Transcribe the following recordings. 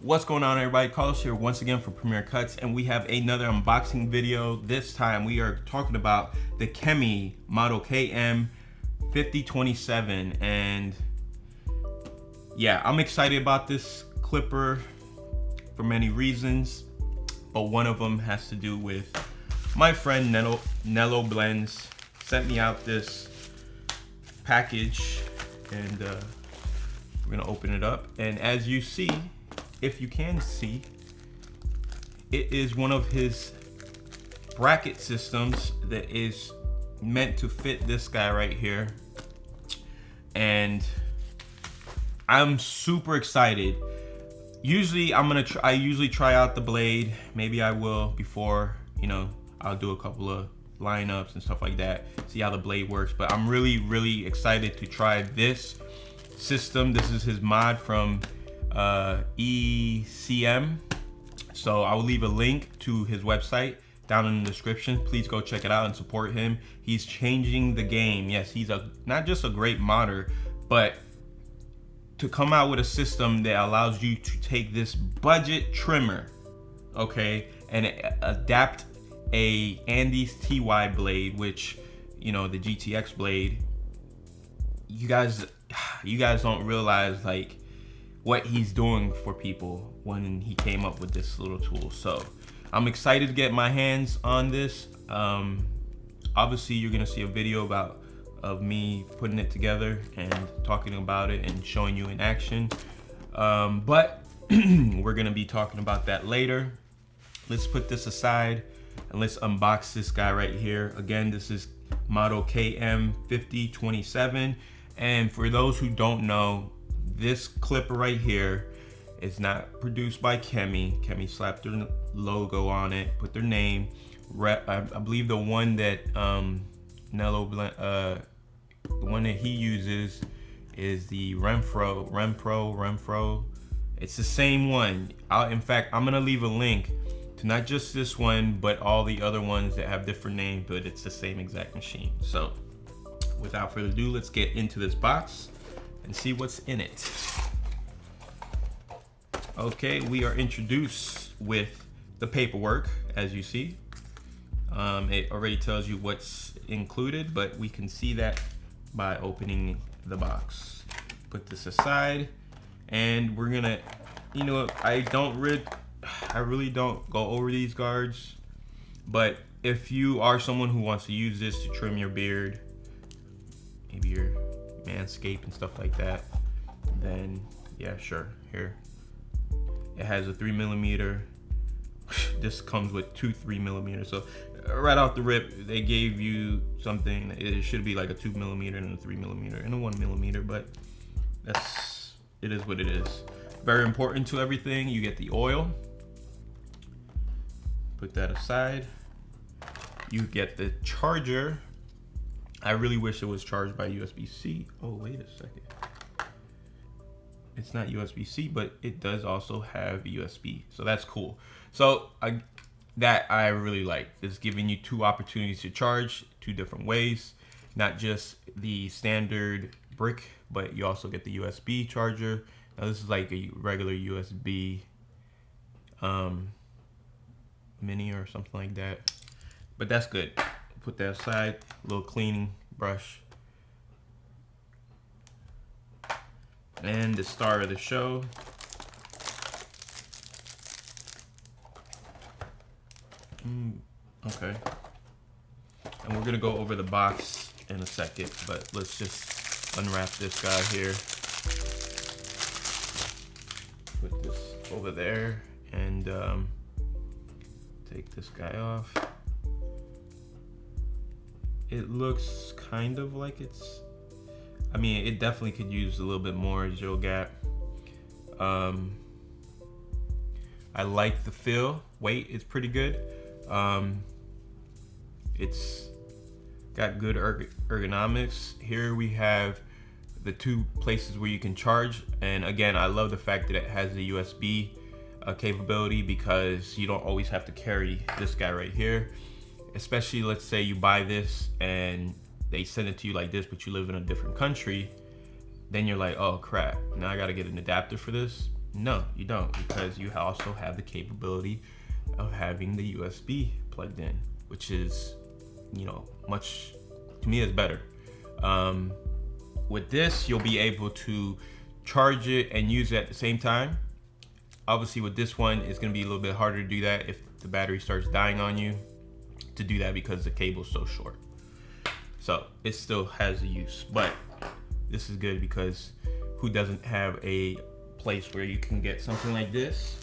What's going on, everybody? Carlos here once again for Premier Cuts, and we have another unboxing video. This time we are talking about the Kemei model KM5027, and yeah, I'm excited about this clipper for many reasons, but one of them has to do with my friend Nello Blends sent me out this package, and we're gonna open it up, and as you see, if you can see, it is one of his bracket systems that is meant to fit this guy right here. And I'm super excited. Usually I usually try out the blade. Maybe I will before, you know, I'll do a couple of lineups and stuff like that, see how the blade works. But I'm really excited to try this system. This is his mod from ECM, so I will leave a link to his website down in the description. Please go check it out and support him. He's changing the game. Yes, he's not just a great modder, but to come out with a system that allows you to take this budget trimmer, okay, and adapt a Andes TY blade, which, you know, the GTX blade. You guys don't realize like what he's doing for people when he came up with this little tool. So I'm excited to get my hands on this. Obviously you're gonna see a video of me putting it together and talking about it and showing you in action, but we're gonna be talking about that later. Let's put this aside and let's unbox this guy right here. Again, this is model KM5027, and for those who don't know, this clipper right here is not produced by Kemei. Kemei slapped their logo on it, put their name. I believe the one that Nello, the one that he uses is the Renpro. It's the same one. In fact, I'm gonna leave a link to not just this one, but all the other ones that have different names, but it's the same exact machine. So without further ado, let's get into this box and see what's in it. Okay, we are introduced with the paperwork, as you see. It already tells you what's included, but we can see that by opening the box. Put this aside, and we're gonna, you know, I really don't go over these guards, but if you are someone who wants to use this to trim your beard, maybe your manscape and stuff like that, then yeah, sure. Here it has a 3mm. This comes with two 3mm, so right off the rip they gave you something. It should be like a 2mm and a 3mm and a 1mm, but it is what it is. Very important to everything, you get the oil. Put that aside. You get the charger. I really wish it was charged by USB-C. Oh, wait a second. It's not USB-C, but it does also have USB, so that's cool. So that I really like. It's giving you two opportunities to charge two different ways, not just the standard brick, but you also get the USB charger. Now this is like a regular USB mini or something like that, but that's good. Put that aside. A little cleaning brush, and the star of the show, okay, and we're gonna go over the box in a second, but let's just unwrap this guy here. Put this over there and take this guy off. It looks kind of like it's, I mean, it definitely could use a little bit more gel gap. I like the feel. Weight is pretty good. It's got good ergonomics. Here we have the two places where you can charge, and again, I love the fact that it has the USB capability, because you don't always have to carry this guy right here. Especially, let's say you buy this and they send it to you like this, but you live in a different country, then you're like, oh crap, now I gotta get an adapter for this. No, you don't, because you also have the capability of having the USB plugged in, which is, you know, much, to me, is better. With this, you'll be able to charge it and use it at the same time. Obviously with this one, it's gonna be a little bit harder to do that if the battery starts dying on you, to do that because the cable's so short. So it still has a use, but this is good because who doesn't have a place where you can get something like this?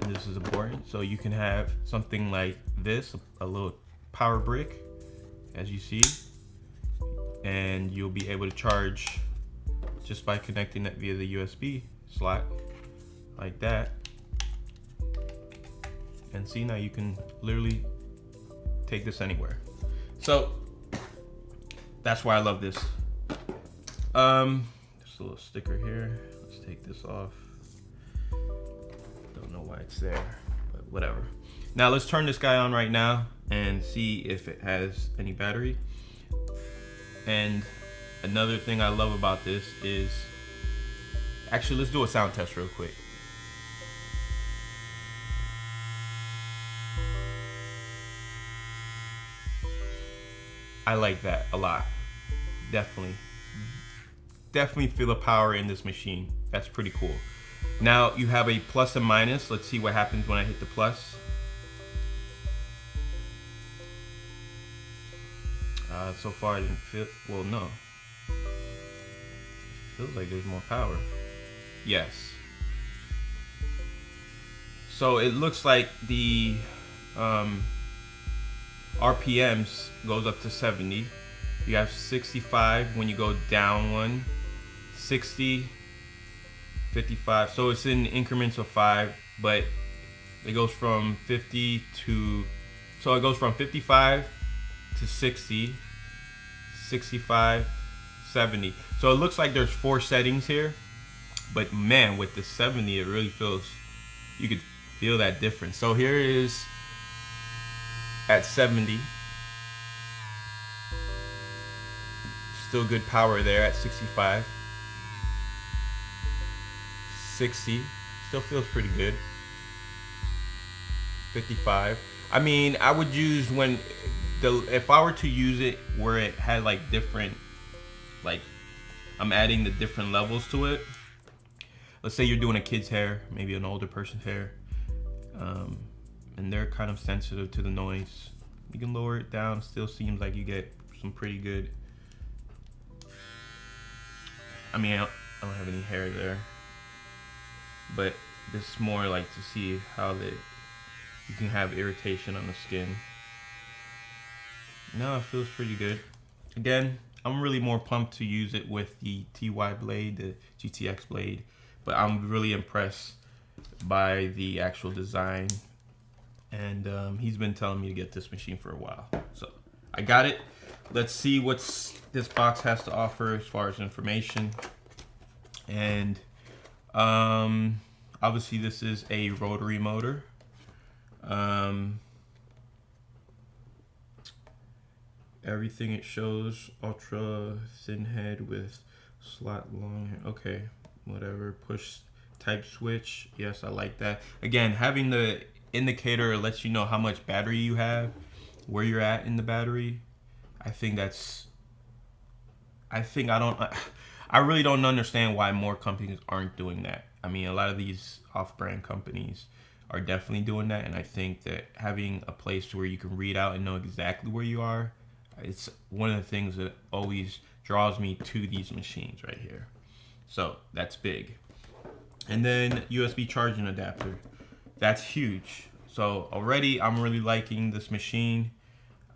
And this is important. So you can have something like this, a little power brick, as you see, and you'll be able to charge just by connecting it via the USB slot like that. And see, now you can literally take this anywhere. So that's why I love this. Just a little sticker here. Let's take this off. Don't know why it's there, but whatever. Now let's turn this guy on right now and see if it has any battery. And another thing I love about this is, actually, let's do a sound test real quick. I like that a lot. Definitely feel the power in this machine. That's pretty cool. Now you have a plus and minus. Let's see what happens when I hit the plus. So far I didn't feel, well, no. Feels like there's more power. Yes. So it looks like the RPMs goes up to 70. You have 65 when you go down one, 60, 55. So it's in increments of 5, but it goes from 50 to, so it goes from 55 to 60, 65, 70. So it looks like there's 4 settings here, but man, with the 70, it really feels, you could feel that difference. So here is at 70. Still good power there at 65. 60, still feels pretty good. 55. I mean, I would use when if I were to use it where it had like different, like I'm adding the different levels to it. Let's say you're doing a kid's hair, maybe an older person's hair, and they're kind of sensitive to the noise. You can lower it down. Still seems like you get some pretty good. I mean, I don't have any hair there, but this is more like to see how you can have irritation on the skin. No, it feels pretty good. Again, I'm really more pumped to use it with the TY blade, the GTX blade, but I'm really impressed by the actual design. And he's been telling me to get this machine for a while. So I got it. Let's see what this box has to offer as far as information. And obviously this is a rotary motor. Everything it shows, ultra thin head with slot long hair. Okay, whatever. Push type switch. Yes, I like that. Again, having the indicator lets you know how much battery you have, where you're at in the battery. I really don't understand why more companies aren't doing that. I mean, a lot of these off-brand companies are definitely doing that, and I think that having a place where you can read out and know exactly where you are, it's one of the things that always draws me to these machines right here. So that's big. And then USB charging adapter. That's huge. So already I'm really liking this machine.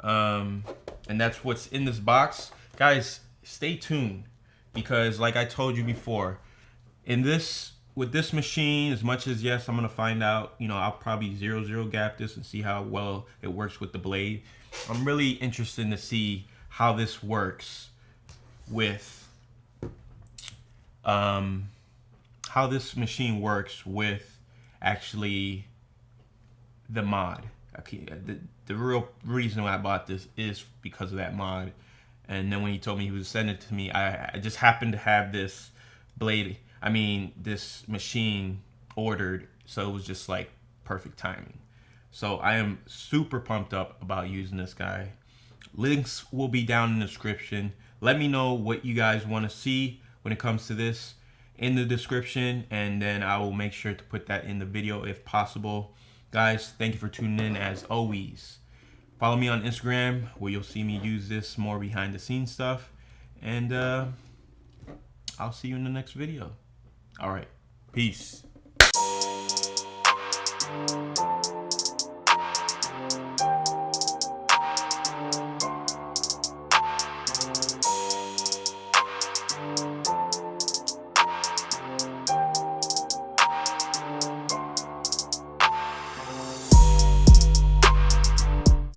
And that's what's in this box. Guys, stay tuned, because like I told you before, with this machine, as much as yes, I'm gonna find out, you know, I'll probably 0-0 gap this and see how well it works with the blade. I'm really interested to see how this works with how this machine works with actually the mod. Okay, the real reason why I bought this is because of that mod. And then when he told me he would send it to me, I just happened to have this blade I mean, this machine ordered, so it was just like perfect timing. So I am super pumped up about using this guy. Links will be down in the description. Let me know what you guys want to see when it comes to this in the description, and then I will make sure to put that in the video if possible. Guys, thank you for tuning in as always. Follow me on Instagram where you'll see me use this more behind the scenes stuff, and I'll see you in the next video. All right, peace.